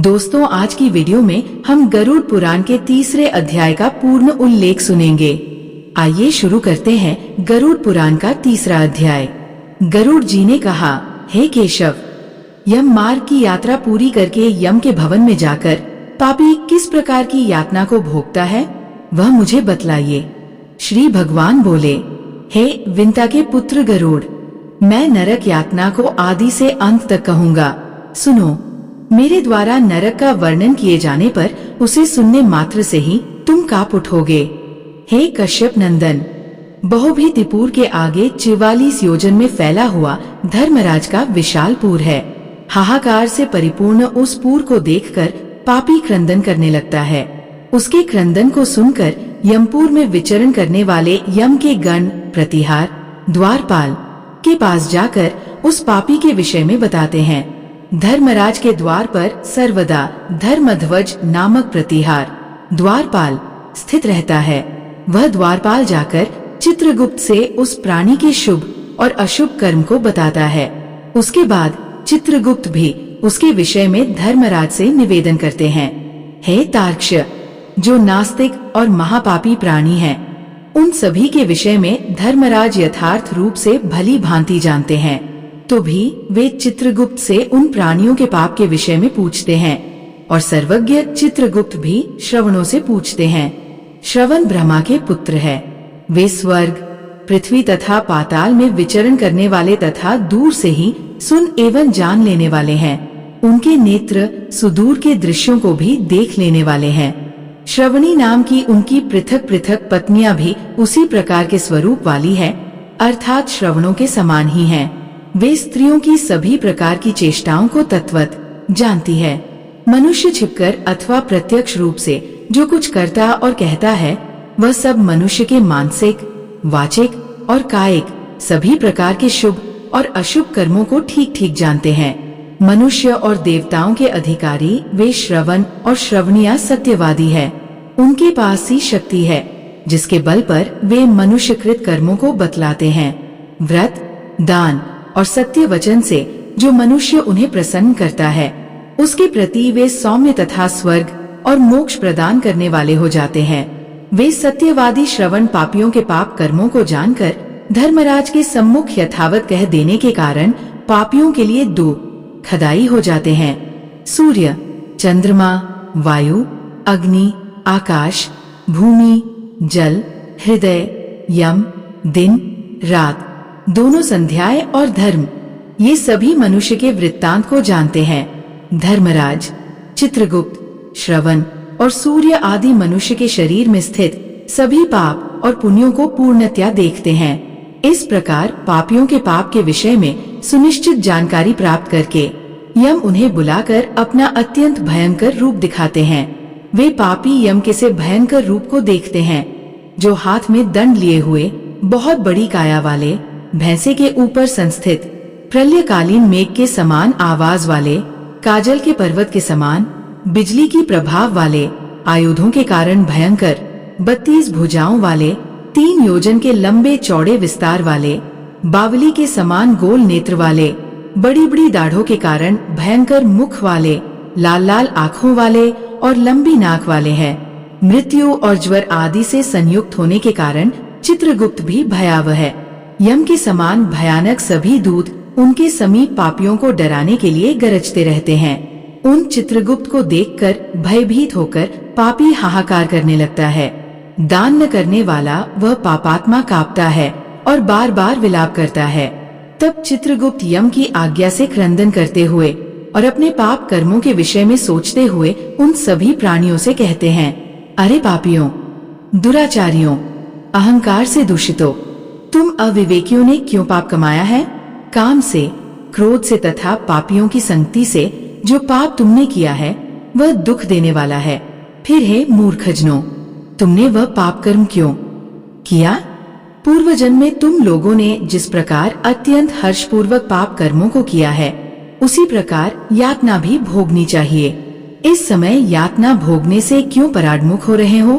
दोस्तों, आज की वीडियो में हम गरुड़ पुराण के तीसरे अध्याय का पूर्ण उल्लेख सुनेंगे। आइए शुरू करते हैं गरुड़ पुराण का तीसरा अध्याय। गरुड़ जी ने कहा, हे केशव, यम मार्ग की यात्रा पूरी करके यम के भवन में जाकर पापी किस प्रकार की यातना को भोगता है, वह मुझे बतलाइए। श्री भगवान बोले, हे विंता के पुत्र गरुड़, मैं नरक यातना को आदि से अंत तक कहूँगा। सुनो, मेरे द्वारा नरक का वर्णन किए जाने पर उसे सुनने मात्र से ही तुम कांप उठोगे। हे कश्यप नंदन, बहुभीतिपुर के आगे 44 योजन में फैला हुआ धर्मराज का विशाल पुर है। हाहाकार से परिपूर्ण उस पुर को देखकर पापी क्रंदन करने लगता है। उसके क्रंदन को सुनकर यमपुर में विचरण करने वाले यम के गण प्रतिहार द्वारपाल के पास जाकर उस पापी के विषय में बताते हैं। धर्मराज के द्वार पर सर्वदा धर्मध्वज नामक प्रतिहार द्वारपाल स्थित रहता है। वह द्वारपाल जाकर चित्रगुप्त से उस प्राणी के शुभ और अशुभ कर्म को बताता है। उसके बाद चित्रगुप्त भी उसके विषय में धर्मराज से निवेदन करते हैं। हे तार्क्ष, जो नास्तिक और महापापी प्राणी हैं, उन सभी के विषय में धर्मराज यथार्थ रूप से भली भांति जानते हैं, तो भी वे चित्रगुप्त से उन प्राणियों के पाप के विषय में पूछते हैं। और सर्वज्ञ चित्रगुप्त भी श्रवणों से पूछते हैं। श्रवण ब्रह्मा के पुत्र है। वे स्वर्ग, पृथ्वी तथा पाताल में विचरण करने वाले तथा दूर से ही सुन एवं जान लेने वाले हैं। उनके नेत्र सुदूर के दृश्यों को भी देख लेने वाले हैं। श्रवणी नाम की उनकी पृथक पृथक पत्नियां भी उसी प्रकार के स्वरूप वाली है, अर्थात श्रवणों के समान ही हैं। वे स्त्रियों की सभी प्रकार की चेष्टाओं को तत्वत जानती है। मनुष्य छिपकर अथवा प्रत्यक्ष रूप से जो कुछ करता और कहता है, वह सब मनुष्य के मानसिक, वाचिक और कायिक सभी प्रकार के शुभ और अशुभ कर्मों को ठीक ठीक जानते हैं। मनुष्य और देवताओं के अधिकारी वे श्रवण और श्रवणिया सत्यवादी है। उनके पास ही शक्ति है जिसके बल पर वे मनुष्यकृत कर्मों को बतलाते हैं। व्रत, दान और सत्य वचन से जो मनुष्य उन्हें प्रसन्न करता है, उसके प्रति वे सौम्य तथा स्वर्ग और मोक्ष प्रदान करने वाले हो जाते हैं। वे सत्यवादी श्रवण पापियों के पाप कर्मों को जानकर धर्मराज के सम्मुख यथावत कह देने के कारण पापियों के लिए दो खदाई हो जाते हैं। सूर्य, चंद्रमा, वायु, अग्नि, आकाश, भूमि, जल, हृदय, यम, दिन, रात, दोनों संध्याएं और धर्म, ये सभी मनुष्य के वृत्तांत को जानते हैं। धर्मराज, चित्रगुप्त, श्रवण और सूर्य आदि मनुष्य के शरीर में स्थित सभी पाप और पुण्यों को पूर्णतया देखते हैं। इस प्रकार पापियों के पाप के विषय में सुनिश्चित जानकारी प्राप्त करके यम उन्हें बुलाकर अपना अत्यंत भयंकर रूप दिखाते हैं। वे पापी यम के से भयंकर रूप को देखते हैं, जो हाथ में दंड लिए हुए बहुत बड़ी काया वाले, भैंसे के ऊपर संस्थित, प्रलयकालीन मेघ के समान आवाज वाले, काजल के पर्वत के समान, बिजली की प्रभाव वाले, आयुधों के कारण भयंकर, 32 भुजाओं वाले, 3 योजन के लंबे चौड़े विस्तार वाले, बावली के समान गोल नेत्र वाले, बड़ी बड़ी दाढ़ों के कारण भयंकर मुख वाले, लाल लाल आँखों वाले और लंबी नाक वाले हैं। मृत्यु और ज्वर आदि से संयुक्त होने के कारण चित्रगुप्त भी भयावह है। यम के समान भयानक सभी दूत उनके समीप पापियों को डराने के लिए गरजते रहते हैं। उन चित्रगुप्त को देखकर भयभीत होकर पापी हाहाकार करने लगता है। दान न करने वाला वह पापात्मा कांपता है और बार बार विलाप करता है। तब चित्रगुप्त यम की आज्ञा से क्रंदन करते हुए और अपने पाप कर्मों के विषय में सोचते हुए उन सभी प्राणियों से कहते हैं, अरे पापियों, दुराचारियों, अहंकार से दूषितों, तुम अविवेकियों ने क्यों पाप कमाया है? काम से, क्रोध से तथा पापियों की संगति से जो पाप तुमने किया है वह दुख देने वाला है। फिर हे मूर्खजनों, तुमने वह पाप कर्म क्यों किया? पूर्व जन्म में तुम लोगों ने जिस प्रकार अत्यंत हर्षपूर्वक पाप कर्मों को किया है, उसी प्रकार यातना भी भोगनी चाहिए। इस समय यातना भोगने से क्यों पराडमुख हो रहे हो?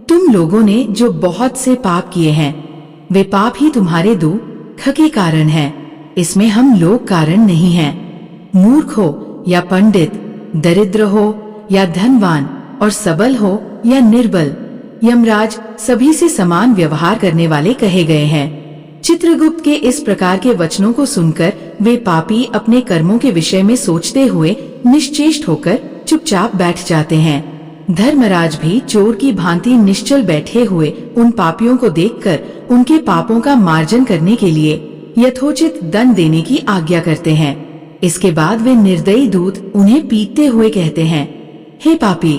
तुम लोगों ने जो बहुत से पाप किए हैं, वे पाप ही तुम्हारे दुख के कारण हैं। इसमें हम लोग कारण नहीं हैं। मूर्ख हो या पंडित, दरिद्र हो या धनवान और सबल हो या निर्बल, यमराज सभी से समान व्यवहार करने वाले कहे गए हैं। चित्रगुप्त के इस प्रकार के वचनों को सुनकर वे पापी अपने कर्मों के विषय में सोचते हुए निश्चेष्ट होकर चुपचाप बैठ जाते हैं। धर्मराज भी चोर की भांति निश्चल बैठे हुए उन पापियों को देखकर उनके पापों का मार्जन करने के लिए यथोचित दंड देने की आज्ञा करते हैं। इसके बाद वे निर्दयी दूत उन्हें पीटते हुए कहते हैं, हे पापी,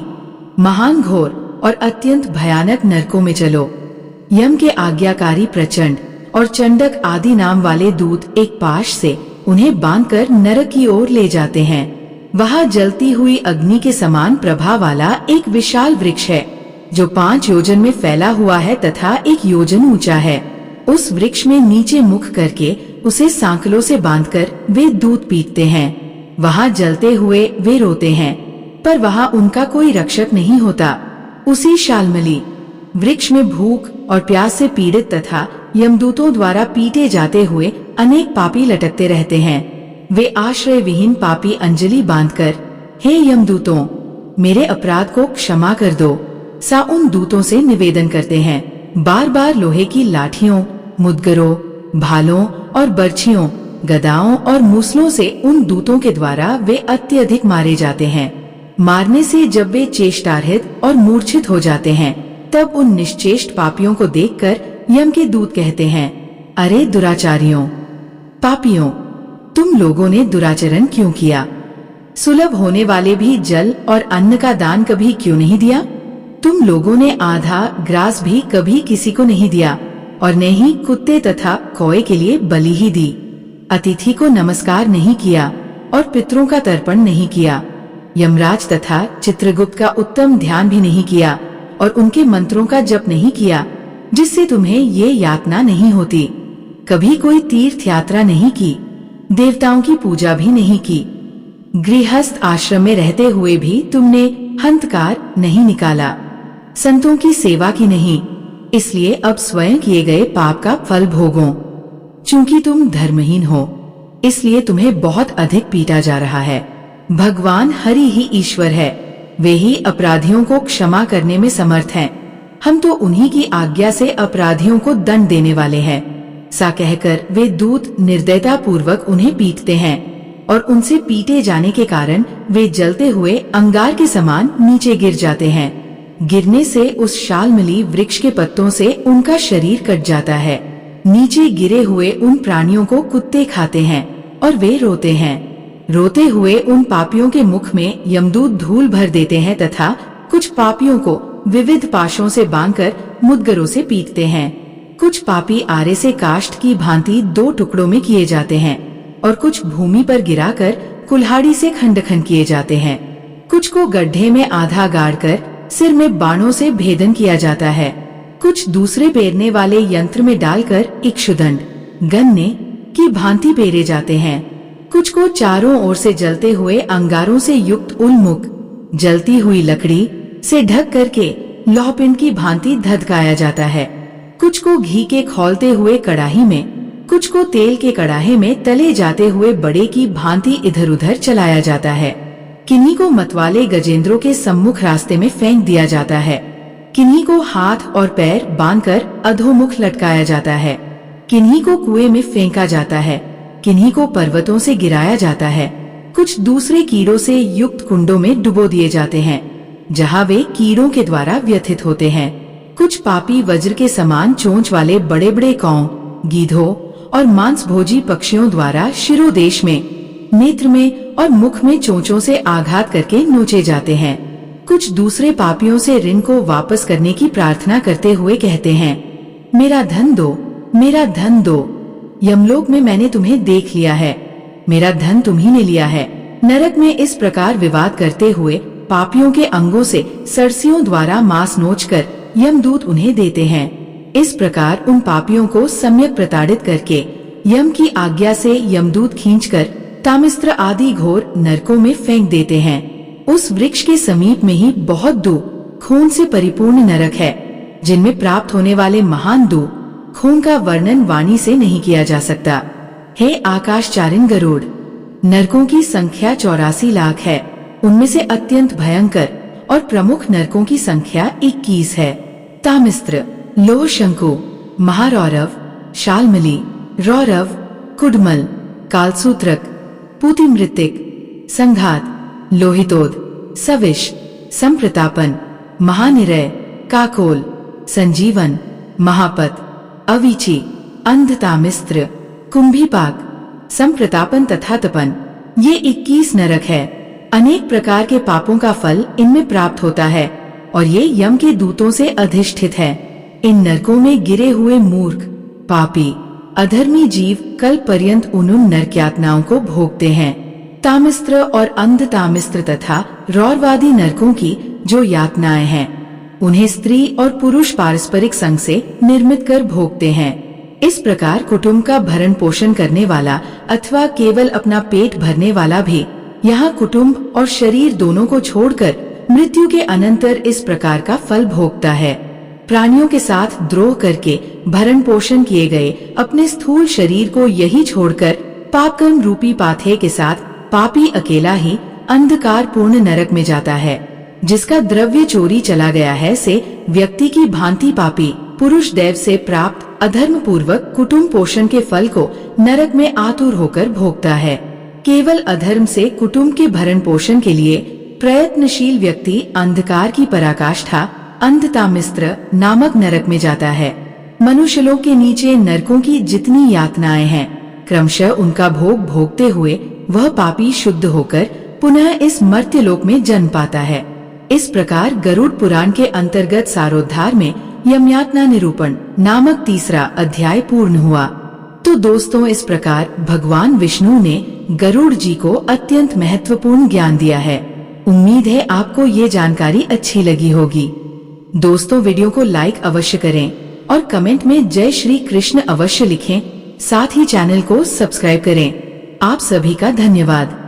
महान घोर और अत्यंत भयानक नरकों में चलो। यम के आज्ञाकारी प्रचंड और चंडक आदि नाम वाले दूत एक पाश से उन्हें बांधकर नरक की ओर ले जाते हैं। वहाँ जलती हुई अग्नि के समान प्रभा वाला एक विशाल वृक्ष है जो 5 योजन में फैला हुआ है तथा 1 योजन ऊंचा है। उस वृक्ष में नीचे मुख करके उसे सांकलों से बांधकर वे दूत पीटते हैं। वहाँ जलते हुए वे रोते हैं, पर वहाँ उनका कोई रक्षक नहीं होता। उसी शालमली वृक्ष में भूख और प्यास से पीड़ित तथा यमदूतों द्वारा पीटे जाते हुए अनेक पापी लटकते रहते हैं। वे आश्रय विहीन पापी अंजलि बांधकर, हे यमदूतों, मेरे अपराध को क्षमा कर दो, सा उन दूतों से निवेदन करते हैं। बार बार लोहे की लाठियों, मुदगरों, भालों और बर्छियों, गदाओं और मूसलों से उन दूतों के द्वारा वे अत्यधिक मारे जाते हैं। मारने से जब वे चेष्टारहित और मूर्छित हो जाते हैं, तब उन निश्चेष्ट पापियों को देखकर यम के दूत कहते हैं, अरे दुराचारियों, पापियों, तुम लोगों ने दुराचरण क्यों किया? सुलभ होने वाले भी जल और अन्न का दान कभी क्यों नहीं दिया? तुम लोगों ने आधा ग्रास भी कभी किसी को नहीं दिया और न ही कुत्ते तथा कौए के लिए बलि ही दी। अतिथि को नमस्कार नहीं किया और पितरों का तर्पण नहीं किया। यमराज तथा चित्रगुप्त का उत्तम ध्यान भी नहीं किया और उनके मंत्रों का जप नहीं किया, जिससे तुम्हें ये यातना नहीं होती। कभी कोई तीर्थ यात्रा नहीं की, देवताओं की पूजा भी नहीं की। गृहस्थ आश्रम में रहते हुए भी तुमने हंतकार नहीं निकाला, संतों की सेवा की नहीं, इसलिए अब स्वयं किए गए पाप का फल भोगो। चूंकि तुम धर्महीन हो, इसलिए तुम्हें बहुत अधिक पीटा जा रहा है। भगवान हरि ही ईश्वर है, वे ही अपराधियों को क्षमा करने में समर्थ हैं। हम तो उन्हीं की आज्ञा से अपराधियों को दंड देने वाले हैं। सा कहकर वे दूत निर्दयता पूर्वक उन्हें पीटते हैं और उनसे पीटे जाने के कारण वे जलते हुए अंगार के समान नीचे गिर जाते हैं। गिरने से उस शालमली वृक्ष के पत्तों से उनका शरीर कट जाता है। नीचे गिरे हुए उन प्राणियों को कुत्ते खाते हैं और वे रोते हैं। रोते हुए उन पापियों के मुख में यमदूत धूल भर देते हैं तथा कुछ पापियों को विविध पाशों से बांधकर मुदगरों से पीटते हैं। कुछ पापी आरे से काष्ठ की भांति 2 टुकड़ों में किए जाते हैं और कुछ भूमि पर गिराकर कुल्हाड़ी से खंड खंड किए जाते हैं। कुछ को गड्ढे में आधा गाड़कर सिर में बाणों से भेदन किया जाता है। कुछ दूसरे पेरने वाले यंत्र में डालकर इक्षुदंड, गन्ने की भांति पेरे जाते हैं। कुछ को चारों ओर से जलते हुए अंगारों से युक्त उन्मुख जलती हुई लकड़ी से ढक करके लौहपिंड की भांति धधकाया जाता है। कुछ को घी के खौलते हुए कड़ाही में, कुछ को तेल के कड़ाहे में तले जाते हुए बड़े की भांति इधर उधर चलाया जाता है। किन्हीं को मतवाले गजेंद्रों के सम्मुख रास्ते में फेंक दिया जाता है। किन्हीं को हाथ और पैर बांधकर अधोमुख लटकाया जाता है। किन्हीं को कुएं में फेंका जाता है। किन्हीं को पर्वतों से गिराया जाता है। कुछ दूसरे कीड़ों से युक्त कुंडों में डुबो दिए जाते हैं, जहाँ वे कीड़ों के द्वारा व्यथित होते हैं। कुछ पापी वज्र के समान चोंच वाले बड़े बड़े कौओं, गीधों और मांसभोजी पक्षियों द्वारा शिरोदेश में, नेत्र में और मुख में चोंचों से आघात करके नोचे जाते हैं। कुछ दूसरे पापियों से ऋण को वापस करने की प्रार्थना करते हुए कहते हैं, मेरा धन दो, मेरा धन दो। यमलोक में मैंने तुम्हें देख लिया है, मेरा धन तुम्ही ने लिया है। नरक में इस प्रकार विवाद करते हुए पापियों के अंगों से सरसियों द्वारा मांस नोचकर यमदूत उन्हें देते हैं। इस प्रकार उन पापियों को सम्यक प्रताड़ित करके यम की आज्ञा से यमदूत खींचकर तामिस्त्र आदि घोर नरकों में फेंक देते हैं। उस वृक्ष के समीप में ही बहुत दो खून से परिपूर्ण नरक है, जिनमें प्राप्त होने वाले महान दो खून का वर्णन वाणी से नहीं किया जा सकता। हे आकाशचारिन गरुड़, नरकों की संख्या 84 लाख है। उनमें से अत्यंत भयंकर और प्रमुख नरकों की संख्या 21 है। तामिस्त्र, लोह शंकु, महारौरव, शाल्मली, रौरव, कुडमल, कालसूत्रक, पूतिमृतिक, संघात, लोहितोद, सविश, संप्रतापन, महानिरय, काकोल, संजीवन, महापत, अवीची, अंधतामिस्त्र, कुंभीपाक, संप्रतापन तथा तपन। ये 21 नरक है। अनेक प्रकार के पापों का फल इनमें प्राप्त होता है और ये यम के दूतों से अधिष्ठित है। इन नरकों में गिरे हुए मूर्ख, पापी, अधर्मी जीव कल पर्यंत उन नरक यातनाओं को भोगते हैं। तामिस्त्र और अंधतामिस्त्र तथा रौरवादी नरकों की जो यातनाएं हैं, उन्हें स्त्री और पुरुष पारस्परिक संग से निर्मित कर भोगते हैं। इस प्रकार कुटुंब का भरण पोषण करने वाला अथवा केवल अपना पेट भरने वाला भी यहाँ कुटुंब और शरीर दोनों को छोड़कर मृत्यु के अनंतर इस प्रकार का फल भोगता है। प्राणियों के साथ द्रोह करके भरण पोषण किए गए अपने स्थूल शरीर को यही छोड़कर पापकर्म रूपी पाथे के साथ पापी अकेला ही अंधकार पूर्ण नरक में जाता है। जिसका द्रव्य चोरी चला गया है से व्यक्ति की भांति पापी पुरुष देव से प्राप्त अधर्म पूर्वक कुटुंब पोषण के फल को नरक में आतुर होकर भोगता है। केवल अधर्म से कुटुंब के भरण पोषण के लिए प्रयत्नशील व्यक्ति अंधकार की पराकाष्ठा अंधतामिस्त्र नामक नरक में जाता है। मनुष्यलोक के नीचे नरकों की जितनी यातनाएं हैं, क्रमशः उनका भोग भोगते हुए वह पापी शुद्ध होकर पुनः इस मर्त्यलोक में जन्म पाता है। इस प्रकार गरुड़ पुराण के अंतर्गत सारोद्धार में यमयातना निरूपण नामक तीसरा अध्याय पूर्ण हुआ। तो दोस्तों, इस प्रकार भगवान विष्णु ने गरुड़ जी को अत्यंत महत्वपूर्ण ज्ञान दिया है। उम्मीद है आपको ये जानकारी अच्छी लगी होगी। दोस्तों, वीडियो को लाइक अवश्य करें और कमेंट में जय श्री कृष्ण अवश्य लिखें। साथ ही चैनल को सब्सक्राइब करें। आप सभी का धन्यवाद।